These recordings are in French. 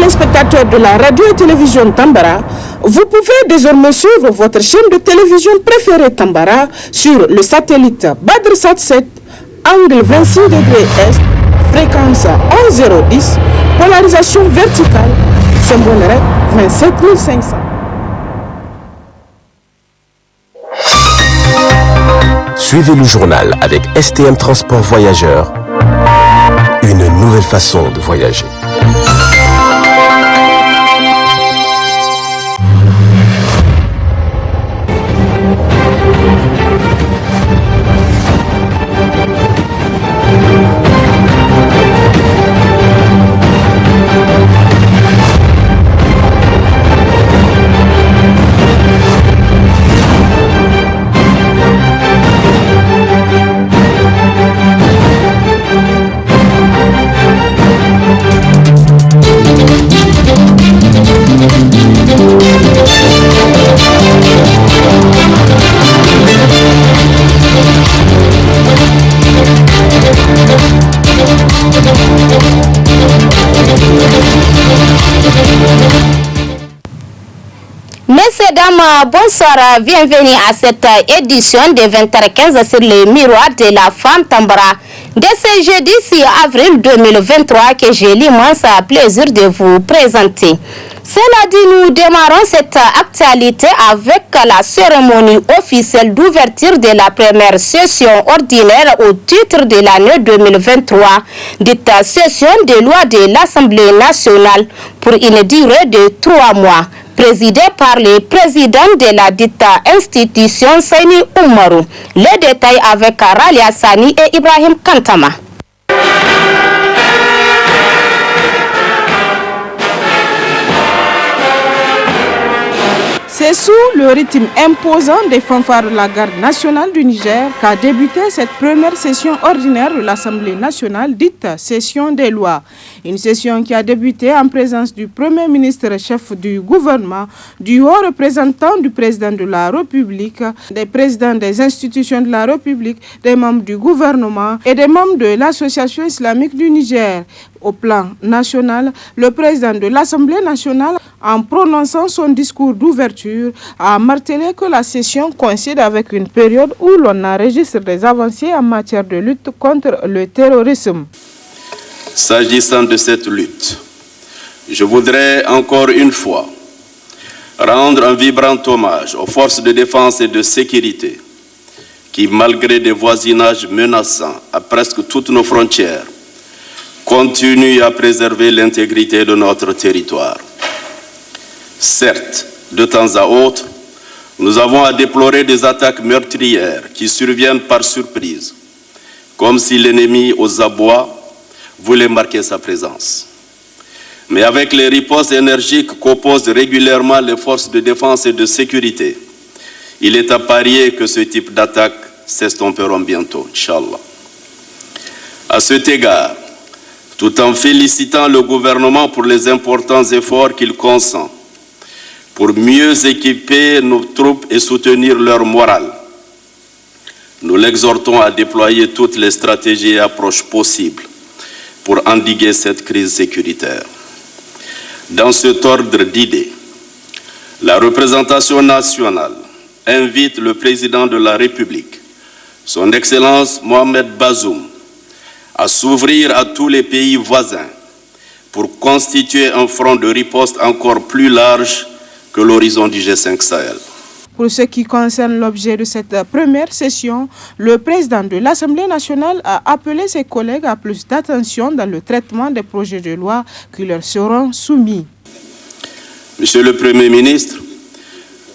téléspectateurs de la radio et télévision Tambara, vous pouvez désormais suivre votre chaîne de télévision préférée Tambara sur le satellite Badrsat 7, angle 26 degrés Est, fréquence 11010, polarisation verticale, symbole REC 27500. Suivez le journal avec STM Transport Voyageurs, une nouvelle façon de voyager. Messieurs, dames, bonsoir, bienvenue à cette édition de 20h15 sur le miroir de la femme Tambara. De ce jeudi 6 avril 2023 que j'ai l'immense plaisir de vous présenter. Cela dit, nous démarrons cette actualité avec la cérémonie officielle d'ouverture de la première session ordinaire au titre de l'année 2023, dite session de loi de l'Assemblée nationale pour une durée de 3 mois. Présidé par le président de la dite institution Saini Oumarou. Les détails avec Ralia Sani et Ibrahim Kantama. C'est sous le rythme imposant des fanfares de la garde nationale du Niger qu'a débuté cette première session ordinaire de l'Assemblée nationale dite session des lois. Une session qui a débuté en présence du Premier ministre chef du gouvernement, du haut représentant du président de la République, des présidents des institutions de la République, des membres du gouvernement et des membres de l'Association islamique du Niger. Au plan national, le président de l'Assemblée nationale, en prononçant son discours d'ouverture, a martelé que la session coïncide avec une période où l'on enregistre des avancées en matière de lutte contre le terrorisme. S'agissant de cette lutte, je voudrais encore une fois rendre un vibrant hommage aux forces de défense et de sécurité qui, malgré des voisinages menaçants à presque toutes nos frontières, continuent à préserver l'intégrité de notre territoire. Certes, de temps à autre, nous avons à déplorer des attaques meurtrières qui surviennent par surprise, comme si l'ennemi aux abois voulait marquer sa présence. Mais avec les ripostes énergiques qu'opposent régulièrement les forces de défense et de sécurité, il est à parier que ce type d'attaques s'estomperont bientôt, Inch'Allah. À cet égard, tout en félicitant le gouvernement pour les importants efforts qu'il consent pour mieux équiper nos troupes et soutenir leur morale, nous l'exhortons à déployer toutes les stratégies et approches possibles pour endiguer cette crise sécuritaire. Dans cet ordre d'idées, la représentation nationale invite le président de la République, son Excellence Mohamed Bazoum, à s'ouvrir à tous les pays voisins pour constituer un front de riposte encore plus large que l'horizon du G5 Sahel. Pour ce qui concerne l'objet de cette première session, le président de l'Assemblée nationale a appelé ses collègues à plus d'attention dans le traitement des projets de loi qui leur seront soumis. Monsieur le Premier ministre,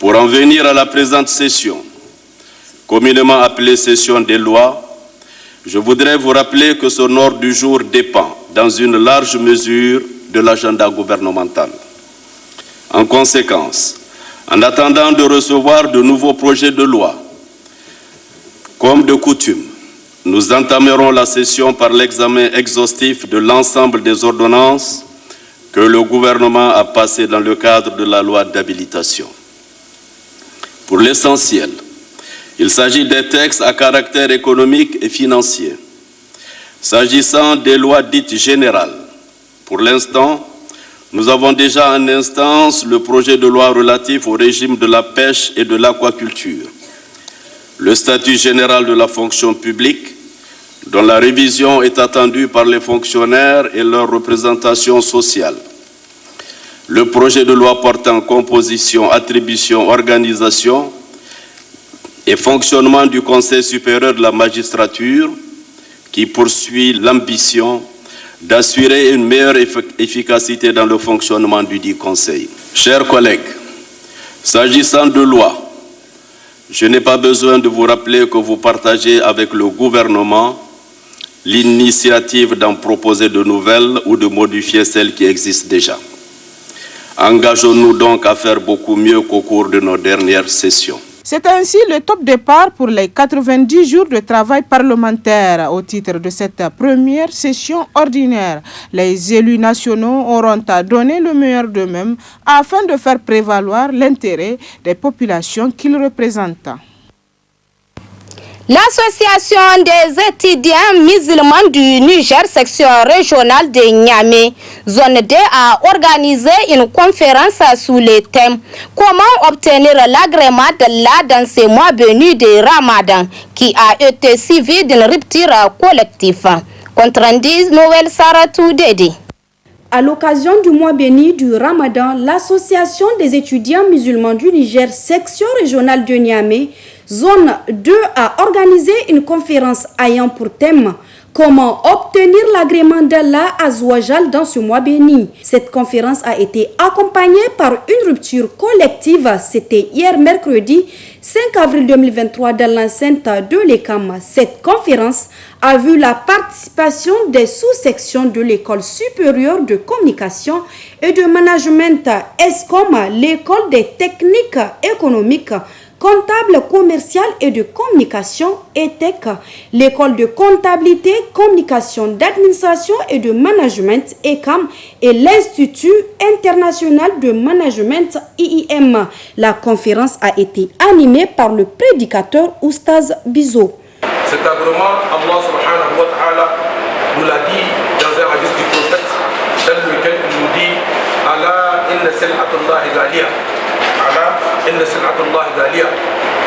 pour en venir à la présente session, communément appelée session des lois, je voudrais vous rappeler que son ordre du jour dépend, dans une large mesure, de l'agenda gouvernemental. En conséquence, en attendant de recevoir de nouveaux projets de loi, comme de coutume, nous entamerons la session par l'examen exhaustif de l'ensemble des ordonnances que le gouvernement a passées dans le cadre de la loi d'habilitation. Pour l'essentiel, il s'agit des textes à caractère économique et financier. S'agissant des lois dites générales, pour l'instant, Nous avons déjà en instance le projet de loi relatif au régime de la pêche et de l'aquaculture, le statut général de la fonction publique, dont la révision est attendue par les fonctionnaires et leur représentation sociale, le projet de loi portant composition, attribution, organisation et fonctionnement du Conseil supérieur de la magistrature, qui poursuit l'ambition d'assurer une meilleure efficacité dans le fonctionnement du dit Conseil. Chers collègues, s'agissant de loi, je n'ai pas besoin de vous rappeler que vous partagez avec le gouvernement l'initiative d'en proposer de nouvelles ou de modifier celles qui existent déjà. Engageons-nous donc à faire beaucoup mieux qu'au cours de nos dernières sessions. C'est ainsi le top départ pour les 90 jours de travail parlementaire au titre de cette première session ordinaire. Les élus nationaux auront à donner le meilleur d'eux-mêmes afin de faire prévaloir l'intérêt des populations qu'ils représentent. L'association des étudiants musulmans du Niger, section régionale de Niamey, zone D, a organisé une conférence sous le thème « Comment obtenir l'agrément d'Allah dans ces mois bénis de Ramadan » qui a été suivi d'une rupture collective. Compte rendu Noël Saratou Dédé. À l'occasion du mois béni du Ramadan, l'association des étudiants musulmans du Niger, section régionale de Niamey, zone 2, a organisé une conférence ayant pour thème « Comment obtenir l'agrément d'Allah Azawajal dans ce mois béni ». Cette conférence a été accompagnée par une rupture collective. C'était hier mercredi 5 avril 2023 dans l'enceinte de l'ECAM. Cette conférence a vu la participation des sous-sections de l'École supérieure de communication et de management ESCOM, l'École des techniques économiques, comptable, commercial et de communication ETEC, l'école de comptabilité, communication, d'administration et de management ECAM et l'Institut international de management IIM. La conférence a été animée par le prédicateur Oustaz Bizo. Cet agrément, Allah subhanahu wa ta'ala nous l'a dit dans un hadith du prophète, dans lequel il nous dit Allah inna sil'atullahi ghaliya. Inna sil'atullahi ghaliya.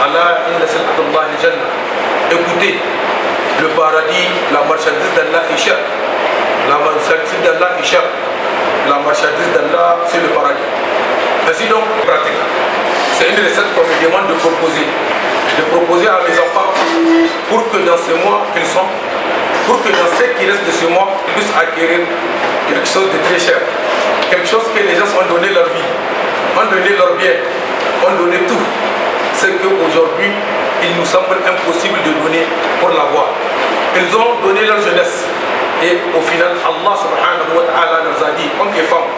Allah inna sil'atullahi jannah. Écoutez, le paradis, la marchandise d'Allah est chère. La marchandise d'Allah est chère. La marchandise d'Allah, c'est le paradis. Ainsi donc, pratique. C'est une recette qu'on me demande de proposer à mes enfants pour que dans ce mois qu'ils sont, pour que dans ce qui reste de ce mois, ils puissent acquérir quelque chose de très cher. Quelque chose que les gens ont donné leur vie, ont donné leur bien, ont donné tout. C'est qu'aujourd'hui, il nous semble impossible de donner pour l'avoir. Ils ont donné leur jeunesse. Et au final, Allah subhanahu wa ta'ala nous a dit, hommes et femmes,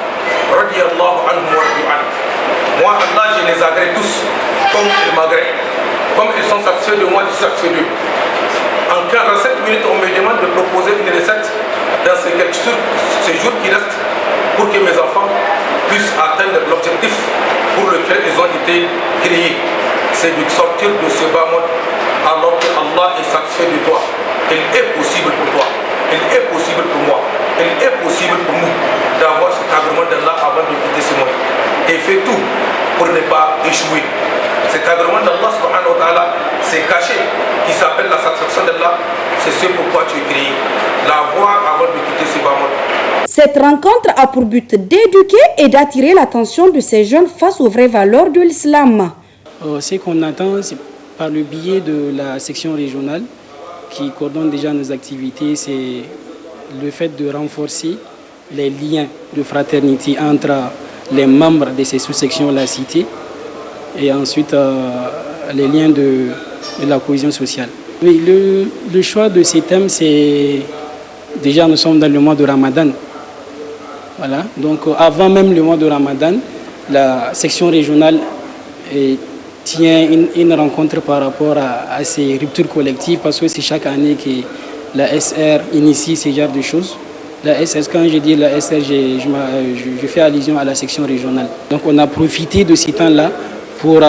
radiyallahu anhum wa radu anhum. Moi, Allah, je les agrée tous comme ils m'agréent. Comme ils sont satisfaits de moi, je suis satisfait d'eux. En 47 minutes, on me demande de proposer une recette dans ces jours qui restent pour que mes enfants puissent atteindre l'objectif pour lequel ils ont été créés. C'est de sortir de ce bas monde alors que Allah est satisfait de toi. Il est possible pour toi. Il est possible pour moi. Il est possible pour nous d'avoir cet agrément d'Allah avant de quitter ce monde. Et fais tout pour ne pas échouer. Cet agrément d'Allah subhanahu wa ta'ala, c'est caché, qui s'appelle la satisfaction d'Allah. C'est ce pourquoi tu es créé. L'avoir avant de quitter ce bas monde. Cette rencontre a pour but d'éduquer et d'attirer l'attention de ces jeunes face aux vraies valeurs de l'islam. Ce qu'on attend, c'est par le biais de la section régionale qui coordonne déjà nos activités, c'est le fait de renforcer les liens de fraternité entre les membres de ces sous-sections-là citées et ensuite les liens de la cohésion sociale. Oui, le choix de ces thèmes, c'est déjà nous sommes dans le mois de Ramadan. Voilà. Donc avant même le mois de Ramadan, la section régionale tient une rencontre par rapport à ces ruptures collectives parce que c'est chaque année que la SR initie ce genre de choses. La SR, quand je dis la SR, je fais allusion à la section régionale. Donc on a profité de ces temps-là pour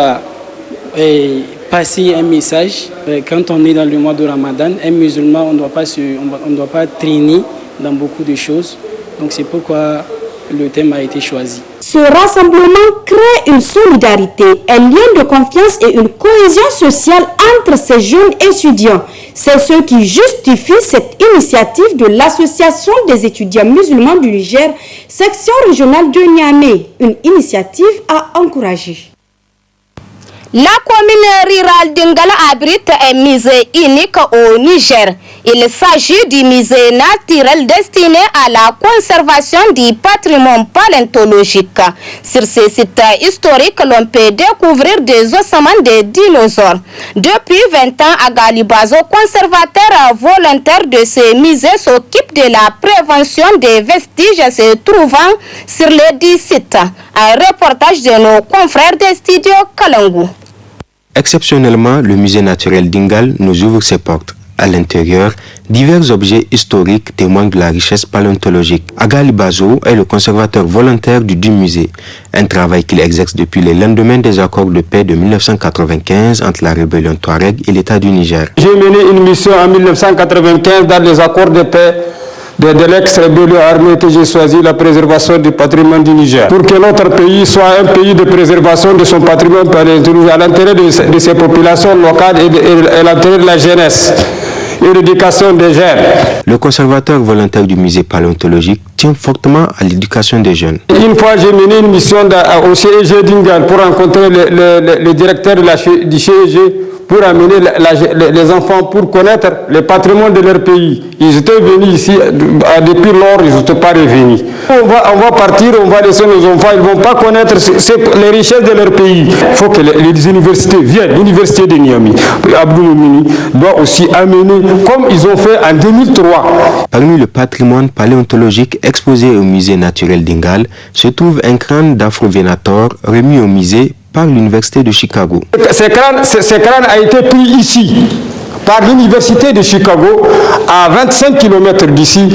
passer un message. Quand on est dans le mois de Ramadan, un musulman, on ne doit pas traîner dans beaucoup de choses. Donc c'est pourquoi le thème a été choisi. Ce rassemblement crée une solidarité, un lien de confiance et une cohésion sociale entre ces jeunes étudiants. C'est ce qui justifie cette initiative de l'Association des étudiants musulmans du Niger, section régionale de Niamey, une initiative à encourager. La commune rurale d'Ingala abrite un musée unique au Niger. Il s'agit du musée naturel destiné à la conservation du patrimoine paléontologique. Sur ce site historique, l'on peut découvrir des ossements de dinosaures. Depuis 20 ans, Agali Bazo, conservateur volontaire de ce musée, s'occupe de la prévention des vestiges se trouvant sur les 10 sites. Un reportage de nos confrères des studios Kalangu. Exceptionnellement, le musée naturel d'Ingal nous ouvre ses portes. À l'intérieur, divers objets historiques témoignent de la richesse paléontologique. Agali Bazo est le conservateur volontaire du musée, un travail qu'il exerce depuis les lendemains des accords de paix de 1995 entre la rébellion Touareg et l'État du Niger. J'ai mené une mission en 1995 dans les accords de paix de l'ex-rébellion armée que j'ai choisi la préservation du patrimoine du Niger. Pour que notre pays soit un pays de préservation de son patrimoine paléontologique à l'intérêt de ses populations locales et à l'intérêt de la jeunesse et l'éducation des jeunes. Le conservateur volontaire du musée paléontologique tient fortement à l'éducation des jeunes. Une fois, j'ai mené une mission au CEG d'Ingal pour rencontrer le directeur du CEG pour amener les enfants pour connaître le patrimoine de leur pays. Ils étaient venus ici, depuis lors, ils n'étaient pas revenus. On va partir, on va laisser nos enfants, ils ne vont pas connaître les richesses de leur pays. Il faut que les universités viennent. L'université de Niamey, Abdou Moumouni, doit aussi amener, comme ils ont fait en 2003. Parmi le patrimoine paléontologique exposé au musée naturel d'Ingal se trouve un crâne d'Afrovenator remis au musée par l'Université de Chicago. Ce crâne a été pris ici, par l'Université de Chicago, à 25 km d'ici.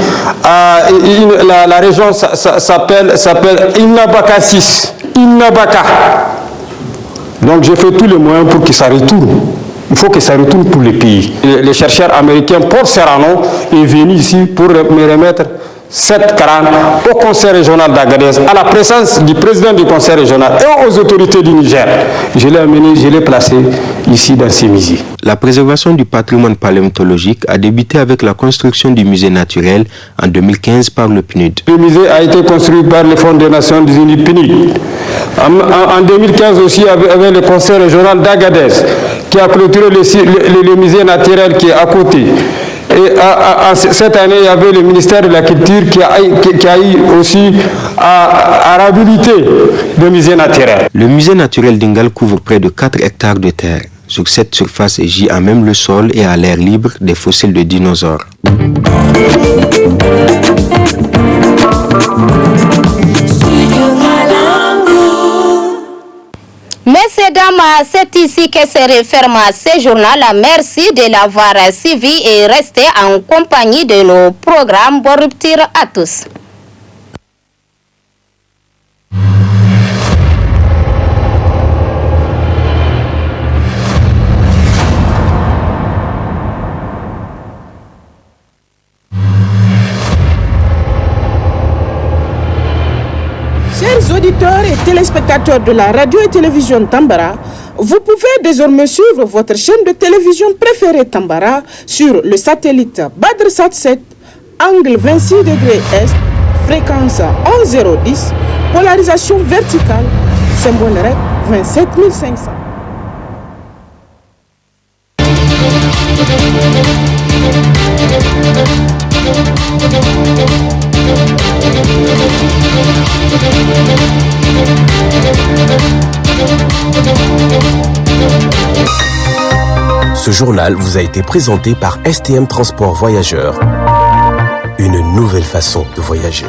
La région s'appelle Innabaka 6. Innabaka. Donc j'ai fait tous les moyens pour que ça retourne. Il faut que ça retourne pour les pays. Le chercheur américain Paul Serrano est venu ici pour me remettre cette crâne au conseil régional d'Agadez, à la présence du président du conseil régional et aux autorités du Niger. Je l'ai amené, je l'ai placé ici dans ces musées. La préservation du patrimoine paléontologique a débuté avec la construction du musée naturel en 2015 par le PNUD. Le musée a été construit par le Fonds des Nations Unies PNUD. En 2015 aussi, avec le conseil régional d'Agadez, qui a clôturé le musée naturel qui est à côté. Et cette année, il y avait le ministère de la Culture qui a eu aussi à réhabiliter le musée naturel. Le musée naturel d'Ingal couvre près de 4 hectares de terre. Sur cette surface gît à même le sol et à l'air libre des fossiles de dinosaures. Messieurs, dames, c'est ici que se referme ce journal. Merci de l'avoir suivi et restez en compagnie de nos programmes. Bonne rupture à tous. Chers auditeurs et téléspectateurs de la radio et télévision Tambara, vous pouvez désormais suivre votre chaîne de télévision préférée Tambara sur le satellite BadrSat 7, angle 26 degrés Est, fréquence 11010, polarisation verticale, symbole REC 27500. Ce journal vous a été présenté par STM Transport Voyageurs. Une nouvelle façon de voyager.